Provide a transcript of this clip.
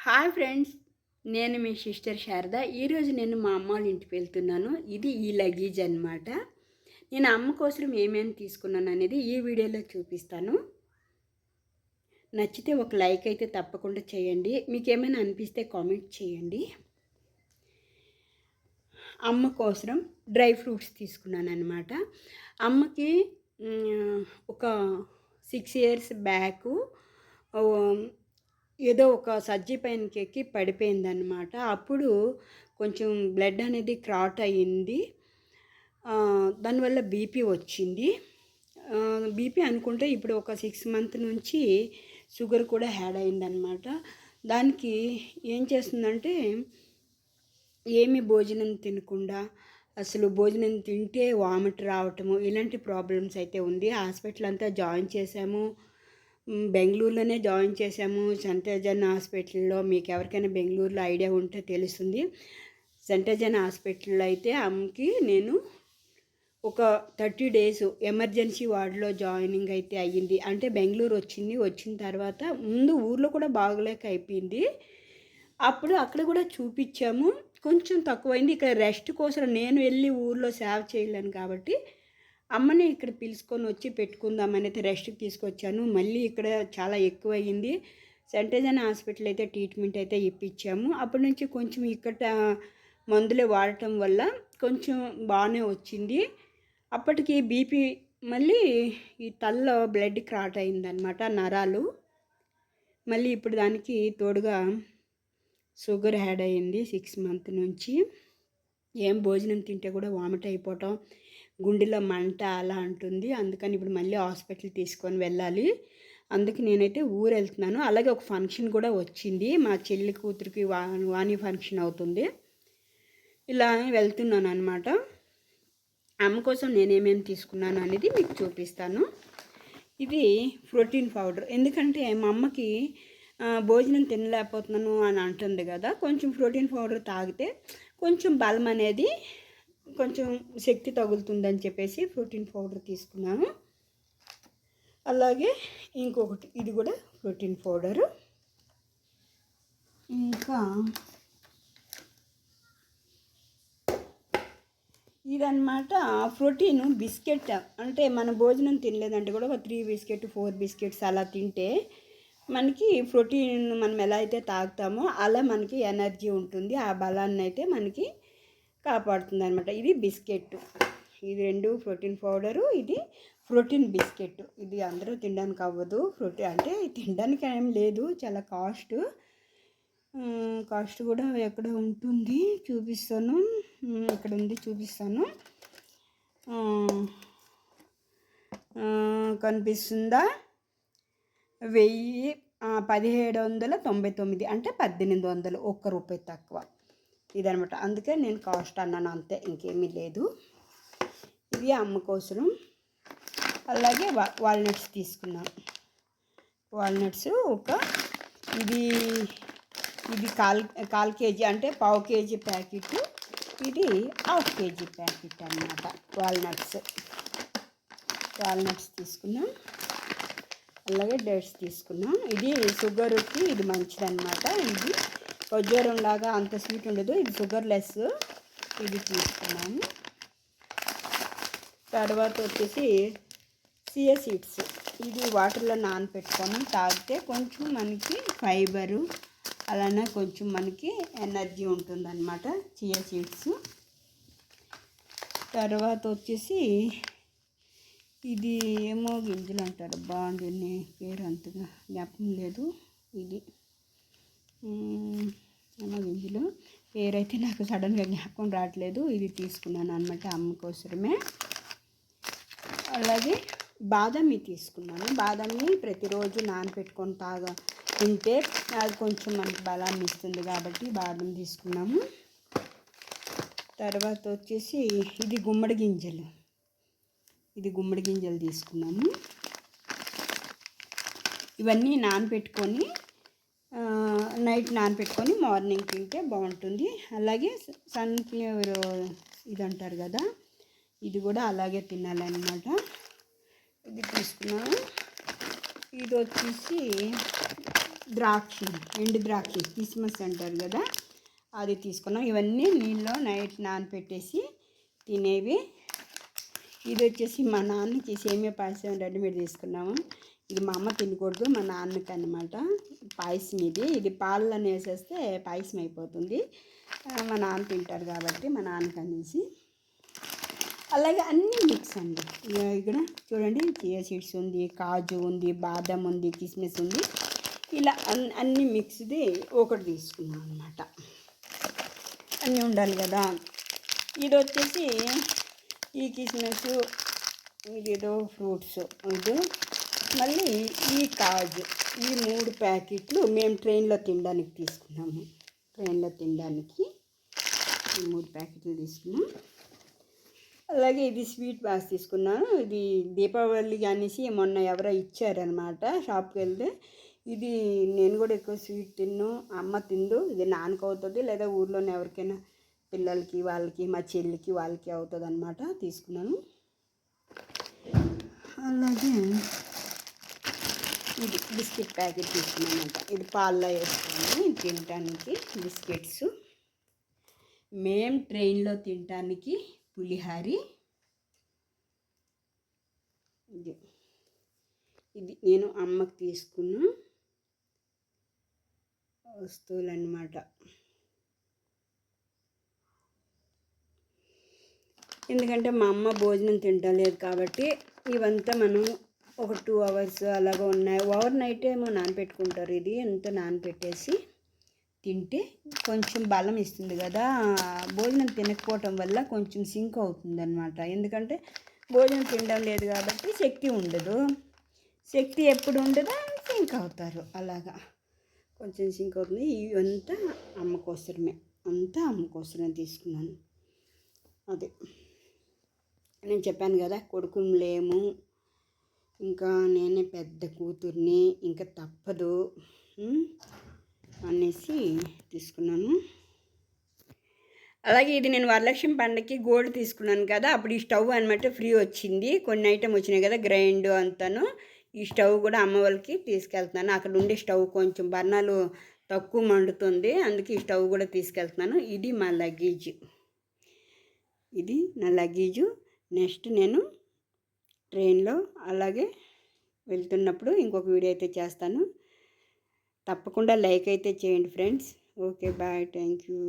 Hi friends, నేను మీ sister Sharada. ఈరోజు నేను మా అమ్మ వాళ్ళ ఇంటికి వెళ్తున్నాను. ఇది ఈ లగేజ్ అనమాట. నేను అమ్మ కోసం ఏమేమి తీసుకున్నాను అనేది ఈ వీడియోలో చూపిస్తాను. నచ్చితే ఒక లైక్ అయితే తప్పకుండా చేయండి. మీకు ఏమైనా అనిపిస్తే కామెంట్ చేయండి. అమ్మ కోసం డ్రై ఫ్రూట్స్ తీసుకున్నాను అనమాట. అమ్మకి ఒక 6 years బ్యాక్ ఏదో ఒక సజ్జి పైనకి ఎక్కి పడిపోయిందనమాట. అప్పుడు కొంచెం బ్లడ్ అనేది క్లాట్ అయ్యింది. దానివల్ల బీపీ వచ్చింది. బీపీ అనుకుంటే ఇప్పుడు ఒక 6 months నుంచి షుగర్ కూడా యాడ్ అయిందనమాట. దానికి ఏం చేస్తుందంటే ఏమి భోజనం తినకుండా, అసలు భోజనం తింటే వామిట్ రావటము, ఇలాంటి ప్రాబ్లమ్స్ అయితే ఉంది. హాస్పిటల్ అంతా జాయిన్ చేశాము. బెంగళూరులోనే జాయిన్ చేశాము, సెంటర్జన్ హాస్పిటల్లో. మీకు ఎవరికైనా బెంగళూరులో ఐడియా ఉంటే తెలుస్తుంది. సెంటర్జన్ హాస్పిటల్లో అయితే అమ్మకి నేను ఒక 30 days ఎమర్జెన్సీ వార్డులో జాయినింగ్ అయితే అయ్యింది. అంటే బెంగళూరు వచ్చిన తర్వాత ముందు ఊర్లో కూడా బాగలేక అయిపోయింది. అప్పుడు అక్కడ కూడా చూపించాము, కొంచెం తక్కువైంది. ఇక్కడ రెస్ట్ కోసం నేను వెళ్ళి ఊర్లో సేవ చేయలేను కాబట్టి అమ్మని ఇక్కడ పిలుచుకొని వచ్చి పెట్టుకుందామని రెస్ట్కి తీసుకొచ్చాను. మళ్ళీ ఇక్కడ చాలా ఎక్కువ అయ్యింది. సెంటర్జన్ హాస్పిటల్ అయితే ట్రీట్మెంట్ అయితే ఇప్పించాము. అప్పటి నుంచి కొంచెం ఇక్కడ మందులే వాడటం వల్ల కొంచెం బాగానే వచ్చింది. అప్పటికి బీపీ మళ్ళీ ఈ తలలో బ్లడ్ క్లాట్ అయిందనమాట, నరాలు. మళ్ళీ ఇప్పుడు దానికి తోడుగా షుగర్ యాడ్ అయ్యింది 6 months నుంచి. ఏం భోజనం తింటే కూడా వామిట్ అయిపోవటం, గుండెలో మంట అలా అంటుంది. అందుకని ఇప్పుడు మళ్ళీ హాస్పిటల్ తీసుకొని వెళ్ళాలి. అందుకే నేనైతే ఊరు వెళ్తున్నాను. అలాగే ఒక ఫంక్షన్ కూడా వచ్చింది, మా చెల్లి కూతురికి వాణి ఫంక్షన్ అవుతుంది. ఇలా వెళ్తున్నాను అనమాట. అమ్మ కోసం నేనేమేమి తీసుకున్నాను అనేది మీకు చూపిస్తాను. ఇది ప్రోటీన్ పౌడర్. ఎందుకంటే మా అమ్మకి భోజనం తినలేకపోతున్నాను అని అంటుంది కదా, కొంచెం ప్రోటీన్ పౌడర్ తాగితే కొంచెం బలం అనేది, కొంచెం శక్తి తగులుతుందని చెప్పేసి ప్రోటీన్ పౌడర్ తీసుకున్నాను. అలాగే ఇంకొకటి, ఇది కూడా ప్రోటీన్ పౌడరు. ఇంకా ఇదన్నమాట ప్రోటీన్ బిస్కెట్. అంటే మన భోజనం తినలేదంటే కూడా ఒక 3 biscuits 4 biscuits అలా తింటే మనకి ప్రోటీన్ మనం ఎలా అయితే తాగుతామో అలా మనకి ఎనర్జీ ఉంటుంది. ఆ బలాన్ని అయితే మనకి కాపాడుతుంది అనమాట. ఇది బిస్కెట్. ఇది 2 ప్రోటీన్ పౌడరు, ఇది ప్రోటీన్ బిస్కెట్. ఇది అందరూ తినడానికి అవ్వదు. ప్రోటీన్ అంటే తినడానికి ఏం లేదు, చాలా కాస్ట్ కూడా ఎక్కడ ఉంటుంది చూపిస్తాను. ఇక్కడ ఉంది, చూపిస్తాను. కనిపిస్తుందా? 1799, అంటే 1800, ₹1 తక్కువ ఇదనమాట. అందుకే నేను కాస్ట్ అన్నాను, అంతే, ఇంకేమీ లేదు. ఇది అమ్మ కోసం. అలాగే వాల్నట్స్ తీసుకున్నాను. వాల్నట్స్ ఒక ఇది కాల్ కేజీ, అంటే ½ kg ప్యాకెట్. ఇది ½ kg ప్యాకెట్ అన్నమాట. వాల్నట్స్ తీసుకున్నాం. అలాగే డేట్స్ తీసుకున్నాం. ఇది షుగర్కి ఇది మంచిదన్నమాట. ఇది ఖర్జూరం లాగా అంత స్వీట్ ఉండదు, ఇది షుగర్లెస్. ఇది తీసుకున్నాము. తర్వాత వచ్చేసి చియా సీడ్స్. ఇది వాటర్లో నానపెట్టుకొని తాగితే కొంచెం మనకి ఫైబరు, అలానే కొంచెం మనకి ఎనర్జీ ఉంటుందన్నమాట చియా సీడ్స్. తర్వాత వచ్చేసి ఇది ఏమో గింజలు అంటారు, బాగుంది, పేరు అంతగా జ్ఞాపకం లేదు. ఇది ఏమో గింజలు, పేరైతే నాకు సడన్గా జ్ఞాపకం రావట్లేదు. ఇది తీసుకున్నాను అనమాట అమ్మ కోసమే. అలాగే బాదామి తీసుకున్నాను. బాదామి ప్రతిరోజు నానపెట్టుకొని తింటే అది కొంచెం మనకి బలాన్ని ఇస్తుంది కాబట్టి బాదం తీసుకున్నాము. తర్వాత వచ్చేసి ఇది గుమ్మడి గింజలు. తీసుకున్నాము. ఇవన్నీ నానపెట్టుకొని నైట్ నానపెట్టుకొని మార్నింగ్ తింటే బాగుంటుంది. అలాగే సన్ఫ్లవర్ ఇది అంటారు కదా, ఇది కూడా అలాగే తినాలన్నమాట. ఇది తీసుకున్నాము. ఇది వచ్చేసి ద్రాక్ష, ఎండు ద్రాక్ష కిస్మిస్ అంటారు కదా, అది తీసుకున్నాం. ఇవన్నీ నీళ్ళలో నైట్ నానపెట్టేసి తినేవి. ఇది వచ్చేసి మా నాన్నకి సేమియా పాయసం రెడీమేడ్ తీసుకున్నాము. ఇది మా అమ్మ తినకూడదు, మా నాన్నకి అన్నమాట పాయసం. ఇది పాలలో వేసేస్తే పాయసం అయిపోతుంది. మా నాన్న తింటారు కాబట్టి మా నాన్నకి అనేసి. అలాగే అన్నీ మిక్స్ అండి. ఇక్కడ చూడండి, చియా సీడ్స్ ఉంది, కాజు ఉంది, బాదం ఉంది, కిస్మిస్ ఉంది. ఇలా అన్నీ మిక్స్ది ఒకటి తీసుకున్నాం అనమాట. అన్నీ ఉండాలి కదా. ఇది వచ్చేసి ఈ కిస్మిస్, ఇదేదో ఫ్రూట్స్, ఇది మళ్ళీ ఈ కాజు, ఈ 3 ప్యాకెట్లు మేము ట్రైన్లో తినడానికి తీసుకున్నాము. ట్రైన్లో తినడానికి ఈ 3 ప్యాకెట్లు తీసుకున్నాం. అలాగే ఇది స్వీట్ బాక్స్ తీసుకున్నాను. ఇది దీపావళి అనేసి మొన్న ఎవరో ఇచ్చారనమాట షాప్కి వెళ్తే. ఇది నేను కూడా ఎక్కువ స్వీట్ తిన్ను, అమ్మ తిందు. ఇది నాన్నకు అవుతుంది, లేదా ఊర్లోనే ఎవరికైనా పిల్లలకి వాళ్ళకి, మా చెల్లికి వాళ్ళకి అవుతుంది అనమాట, తీసుకున్నాను. అలాగే ఇది బిస్కెట్ ప్యాకెట్ తీసుకున్నాను అనమాట. ఇది పాల్లో వేసుకొని తినటానికి బిస్కెట్స్. మేము ట్రైన్లో తినటానికి పులిహారి. ఇది నేను అమ్మకి తీసుకున్న వస్తువులు అన్నమాట. ఎందుకంటే మా అమ్మ భోజనం తింటలేదు కాబట్టి ఇవంతా మనం ఒక 2 hours అలాగా ఉన్నాయి. ఓవర్ నైట్ ఏమో నానపెట్టుకుంటారు. ఇది ఎంత నానపెట్టేసి తింటే కొంచెం బలం ఇస్తుంది కదా. భోజనం తినకపోవటం వల్ల కొంచెం సింక్ అవుతుంది అనమాట. ఎందుకంటే భోజనం తినడం లేదు కాబట్టి శక్తి ఉండదు. శక్తి ఎప్పుడు ఉండదో సింక్ అవుతారు. అలాగా కొంచెం సింక్ అవుతుంది. ఇవంతా అమ్మ కోసమే, అంతా అమ్మ కోసమే తీసుకున్నాను. అదే నేను చెప్పాను కదా, కొడుకుని లేము, ఇంకా నేనే పెద్ద కూతుర్ని, ఇంకా తప్పదు అనేసి తీసుకున్నాను. అలాగే ఇది నేను వరలక్ష్మి పండగకి గోల్డ్ తీసుకున్నాను కదా, అప్పుడు ఈ స్టవ్ అనమాట ఫ్రీ వచ్చింది. కొన్ని ఐటమ్ వచ్చినాయి కదా, గ్రైండ్ అంతాను. ఈ స్టవ్ కూడా అమ్మ వాళ్ళకి తీసుకెళ్తున్నాను. అక్కడ ఉండే స్టవ్ కొంచెం బర్ణాలు తక్కువ మండుతుంది, అందుకే ఈ స్టవ్ కూడా తీసుకెళ్తున్నాను. ఇది మా లగేజ్, ఇది నా లగేజు. నెక్స్ట్ నేను ట్రైన్లో అలాగే వెళ్తున్నప్పుడు ఇంకొక వీడియో అయితే చేస్తాను. తప్పకుండా లైక్ అయితే చేయండి friends. Okay, bye, thank you.